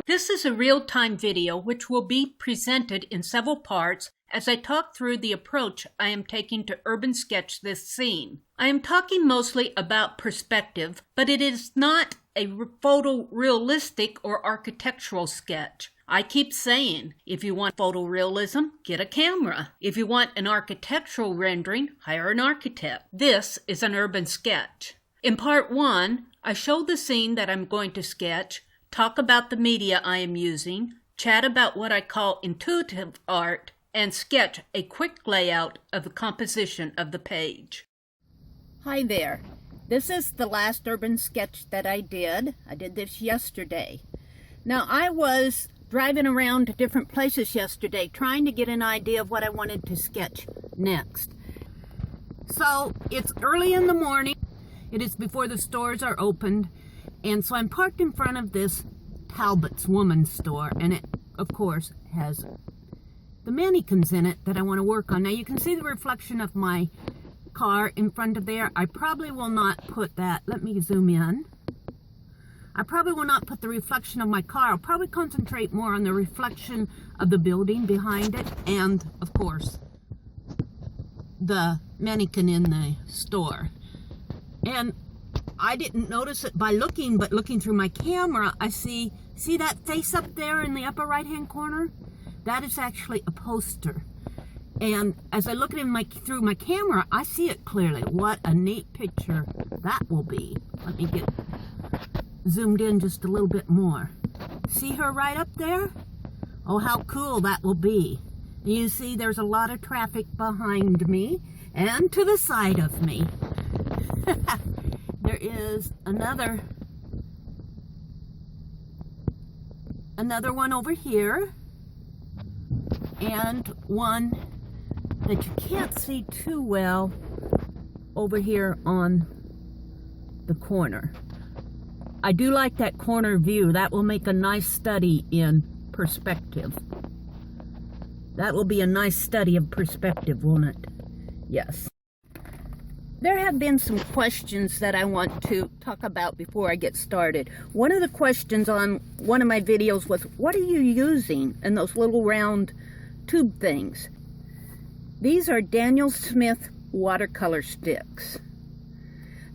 This is a real-time video which will be presented in several parts as I talk through the approach I am taking to urban sketch this scene. I am talking mostly about perspective, but it is not a photorealistic or architectural sketch. I keep saying, if you want photorealism, get a camera. If you want an architectural rendering, hire an architect. This is an urban sketch. In part 1, I show the scene that I'm going to sketch, talk about the media I am using, chat about what I call intuitive art, and sketch a quick layout of the composition of the page. Hi there. This is the last urban sketch that I did. I did this yesterday. Now, I was driving around to different places yesterday trying to get an idea of what I wanted to sketch next. So, it's early in the morning. It is before the stores are opened. And so I'm parked in front of this Talbot's Woman's store, and it, of course, has the mannequins in it that I want to work on. Now, you can see the reflection of my car in front of there. I probably will not put that. Let me zoom in. I probably will not put the reflection of my car. I'll probably concentrate more on the reflection of the building behind it and, of course, the mannequin in the store. And I didn't notice it by looking, but looking through my camera, I see that face up there in the upper right-hand corner? That is actually a poster. And as I look at it through my camera, I see it clearly. What a neat picture that will be. Let me get zoomed in just a little bit more. See her right up there? Oh, how cool that will be. And you see there's a lot of traffic behind me and to the side of me. There is another one over here, and one that you can't see too well over here on the corner. I do like that corner view. That will make a nice study in perspective. That will be a nice study of perspective, won't it? Yes. There have been some questions that I want to talk about before I get started. One of the questions on one of my videos was, what are you using in those little round tube things? These are Daniel Smith watercolor sticks.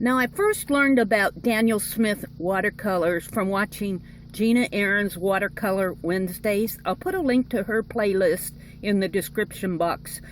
Now, I first learned about Daniel Smith watercolors from watching Gina Ahrens Watercolor Wednesdays. I'll put a link to her playlist in the description box.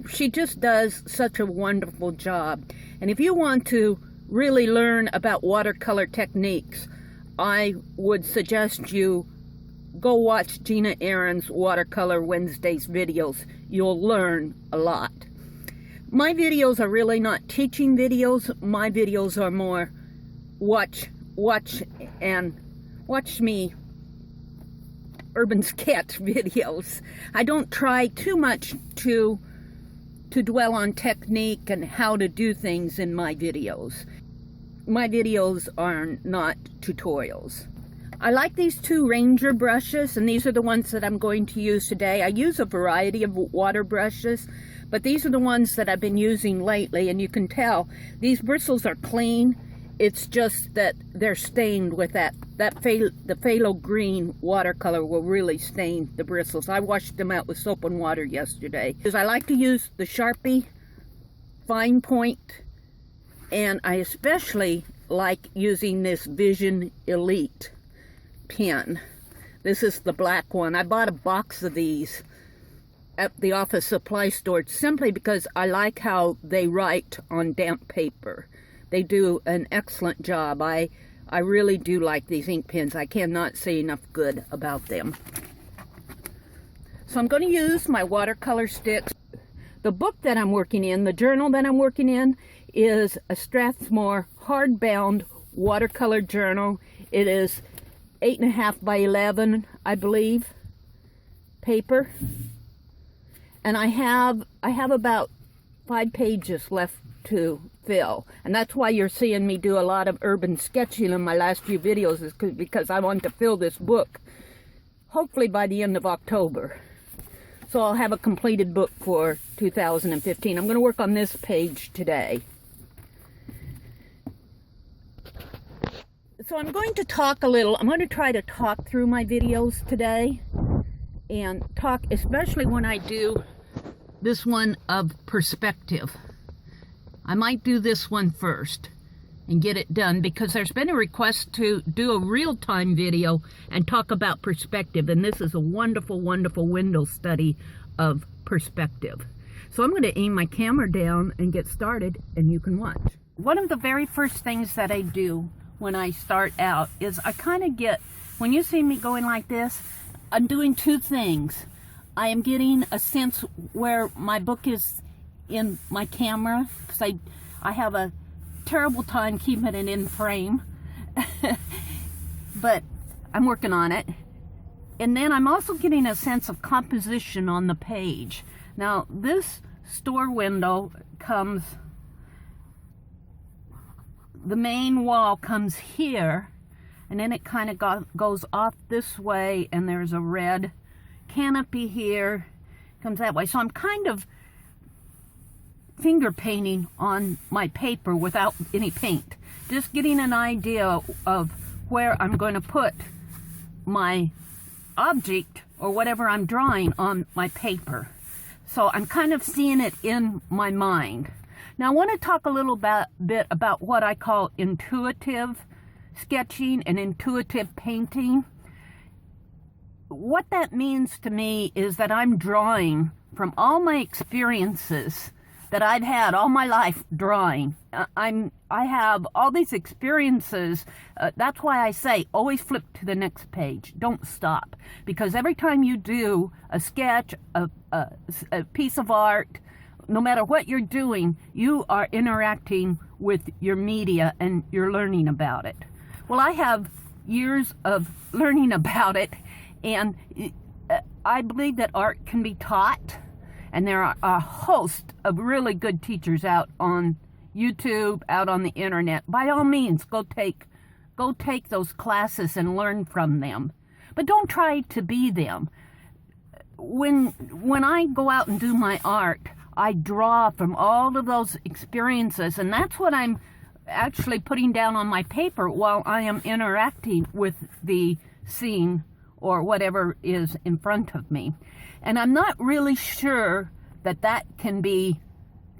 She just does such a wonderful job. And if you want to really learn about watercolor techniques, I would suggest you go watch Gina Ahrens Watercolor Wednesdays videos. You'll learn a lot. My videos are really not teaching videos. My videos are more watch me urban sketch videos. I don't try too much to dwell on technique and how to do things in my videos. My videos are not tutorials. I like these two Ranger brushes, and these are the ones that I'm going to use today. I use a variety of water brushes, but these are the ones that I've been using lately, and you can tell these bristles are clean. It's just that they're stained with the phthalo green watercolor will really stain the bristles. I washed them out with soap and water yesterday. Because I like to use the Sharpie fine point, and I especially like using this Vision Elite pen. This is the black one. I bought a box of these at the office supply store simply because I like how they write on damp paper. They do an excellent job. I really do like these ink pens. I cannot say enough good about them. So I'm going to use my watercolor sticks. The book that I'm working in, the journal that I'm working in, is a Strathmore hardbound watercolor journal. It is 8.5 by 11, I believe, paper. And I have about 5 pages left to fill, and that's why you're seeing me do a lot of urban sketching in my last few videos, is because I want to fill this book hopefully by the end of October. So I'll have a completed book for 2015. I'm going to work on this page today. So I'm going to talk a little. I'm going to try to talk through my videos today and talk, especially when I do this one of perspective. I might do this one first and get it done because there's been a request to do a real-time video and talk about perspective, and this is a wonderful, wonderful window study of perspective. So I'm going to aim my camera down and get started, and you can watch. One of the very first things that I do when I start out is I kind of get, when you see me going like this, I'm doing two things. I am getting a sense where my book is in my camera, because I have a terrible time keeping it in frame, but I'm working on it. And then I'm also getting a sense of composition on the page. Now, this store window comes, the main wall comes here, and then it kind of goes off this way, and there's a red canopy here, comes that way. So I'm kind of finger painting on my paper without any paint, just getting an idea of where I'm going to put my object or whatever I'm drawing on my paper. So I'm kind of seeing it in my mind. Now I want to talk a little bit about what I call intuitive sketching and intuitive painting. What that means to me is that I'm drawing from all my experiences that I've had all my life drawing. I have all these experiences. That's why I say always flip to the next page. Don't stop, because every time you do a sketch, a piece of art, no matter what you're doing, you are interacting with your media and you're learning about it. Well, I have years of learning about it, and I believe that art can be taught. And there are a host of really good teachers out on YouTube, out on the internet. By all means, go take those classes and learn from them. But don't try to be them. When I go out and do my art, I draw from all of those experiences, and that's what I'm actually putting down on my paper while I am interacting with the scene or whatever is in front of me. And I'm not really sure that can be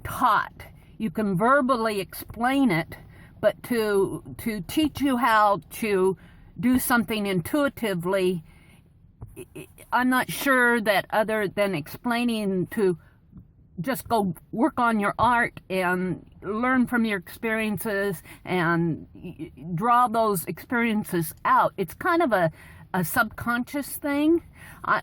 taught. You can verbally explain it, but to teach you how to do something intuitively, I'm not sure that other than explaining to just go work on your art and learn from your experiences and draw those experiences out. It's kind of a subconscious thing.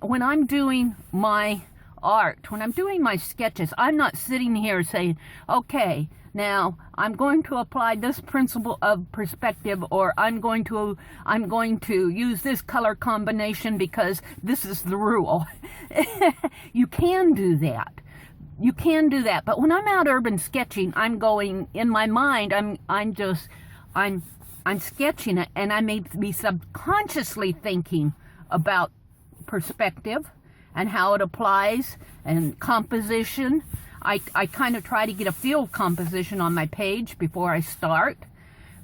When I'm doing my art, when I'm doing my sketches, I'm not sitting here saying, okay, now I'm going to apply this principle of perspective, or I'm going to use this color combination because this is the rule. You can do that. You can do that. But when I'm out urban sketching, I'm going in my mind, I'm sketching it, and I may be subconsciously thinking about perspective and how it applies and composition. I kind of try to get a feel of composition on my page before I start.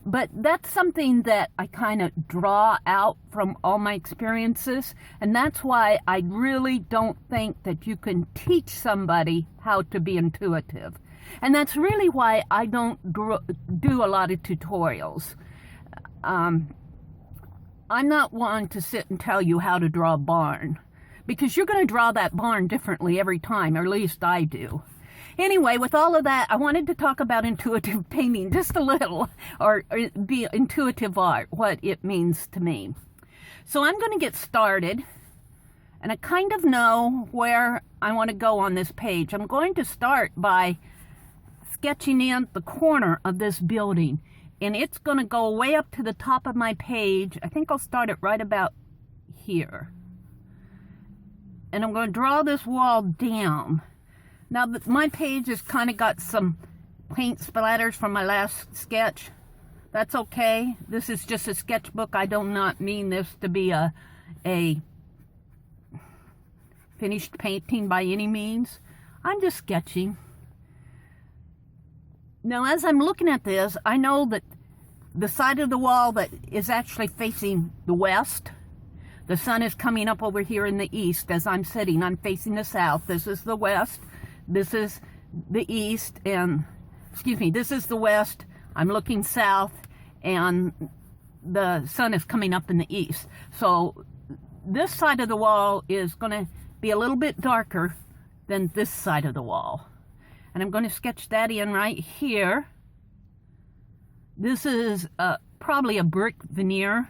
But that's something that I kind of draw out from all my experiences, and that's why I really don't think that you can teach somebody how to be intuitive. And that's really why I don't do a lot of tutorials. I'm not one to sit and tell you how to draw a barn, because you're going to draw that barn differently every time, or at least I do. Anyway, with all of that, I wanted to talk about intuitive painting just a little, or be intuitive art, what it means to me. So I'm going to get started, and I kind of know where I want to go on this page. I'm going to start by sketching in the corner of this building, and it's going to go way up to the top of my page. I think I'll start it right about here. And I'm going to draw this wall down. Now, my page has kind of got some paint splatters from my last sketch. That's okay. This is just a sketchbook. I do not mean this to be a finished painting by any means. I'm just sketching. Now, as I'm looking at this, I know that the side of the wall that is actually facing the west. The sun is coming up over here in the east as I'm sitting. I'm facing the south. This is the west. This is the east, and, excuse me, this is the west. I'm looking south, and the sun is coming up in the east. So this side of the wall is going to be a little bit darker than this side of the wall. And I'm going to sketch that in right here. This is probably a brick veneer.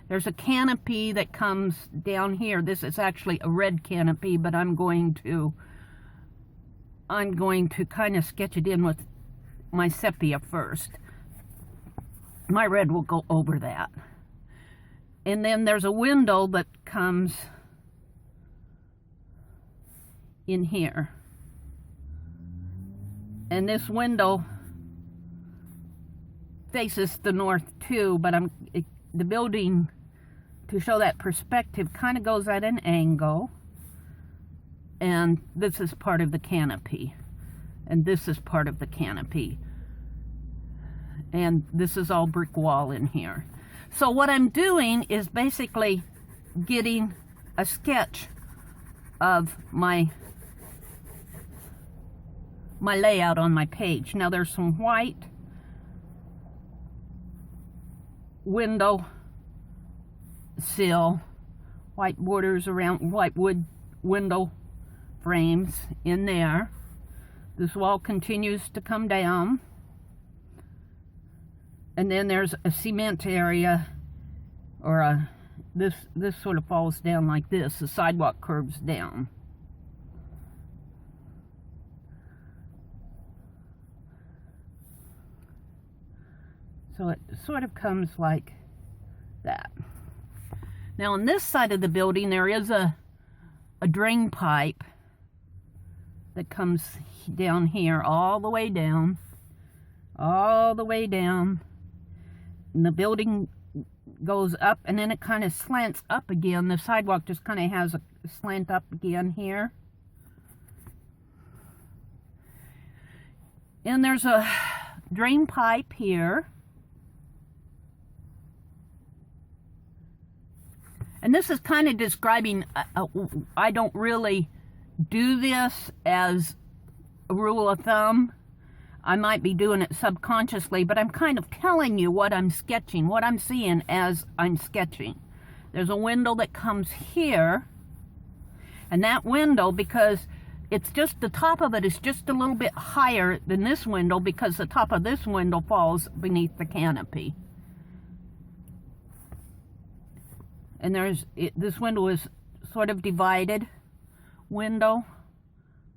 There's a canopy that comes down here. This is actually a red canopy, but I'm going to kind of sketch it in with my sepia first. My red will go over that. And then there's a window that comes in here. And this window faces the north too, but the building, to show that perspective, kind of goes at an angle. And this is part of the canopy. And this is part of the canopy. And this is all brick wall in here. So what I'm doing is basically getting a sketch of my layout on my page. Now there's some white window sill, white borders around, white wood window frames in there. This wall continues to come down, and then there's a cement area, or this sort of falls down like this. The sidewalk curves down. So it sort of comes like that. Now on this side of the building there is a drain pipe that comes down here, all the way down, and the building goes up, and then it kind of slants up again. The sidewalk just kind of has a slant up again here. And there's a drain pipe here. And this is kind of describing, I don't really do this as a rule of thumb. I might be doing it subconsciously, but I'm kind of telling you what I'm sketching, what I'm seeing as I'm sketching. There's a window that comes here, and that window, because it's just, the top of it is just a little bit higher than this window, because the top of this window falls beneath the canopy. And this window is sort of divided. Window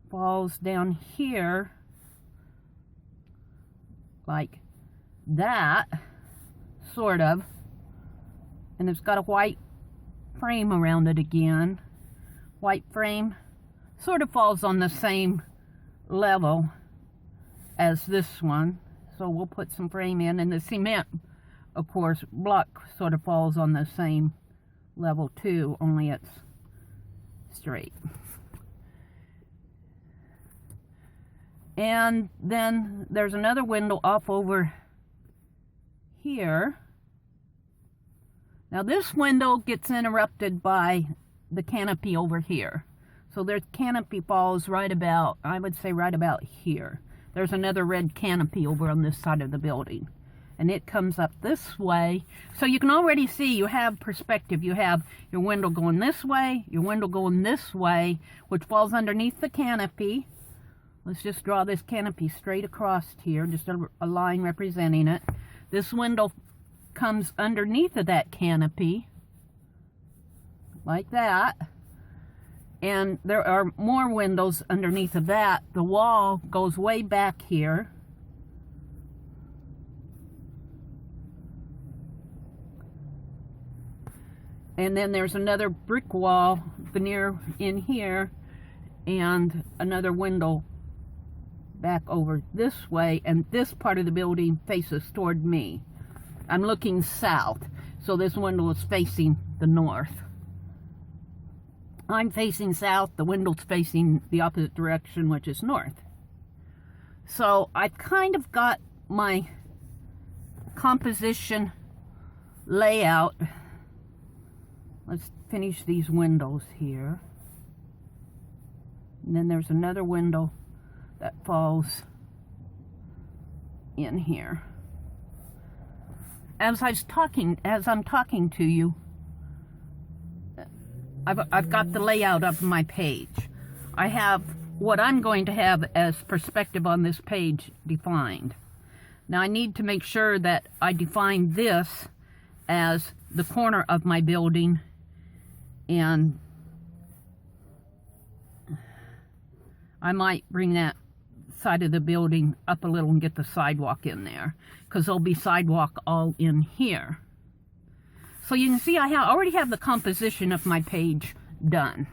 falls down here like that, sort of. And it's got a white frame around it again. White frame sort of falls on the same level as this one. So we'll put some frame in, and the cement, of course, block sort of falls on the same level too, only it's straight. And then there's another window off over here. Now this window gets interrupted by the canopy over here. So their canopy falls right about, I would say right about here. There's another red canopy over on this side of the building. And it comes up this way. So you can already see you have perspective. You have your window going this way, your window going this way, which falls underneath the canopy. Let's just draw this canopy straight across here, just a line representing it. This window comes underneath of that canopy, like that. And there are more windows underneath of that. The wall goes way back here. And then there's another brick wall veneer in here, and another window back over this way, and this part of the building faces toward me. I'm looking south, so this window is facing the north. I'm facing south, the window's facing the opposite direction, which is north. So I've kind of got my composition layout. Let's finish these windows here. And then there's another window that falls in here. As I'm talking to you, I've got the layout of my page. I have what I'm going to have as perspective on this page defined. Now I need to make sure that I define this as the corner of my building, and I might bring that side of the building up a little and get the sidewalk in there, because there'll be sidewalk all in here. So you can see I already have the composition of my page done.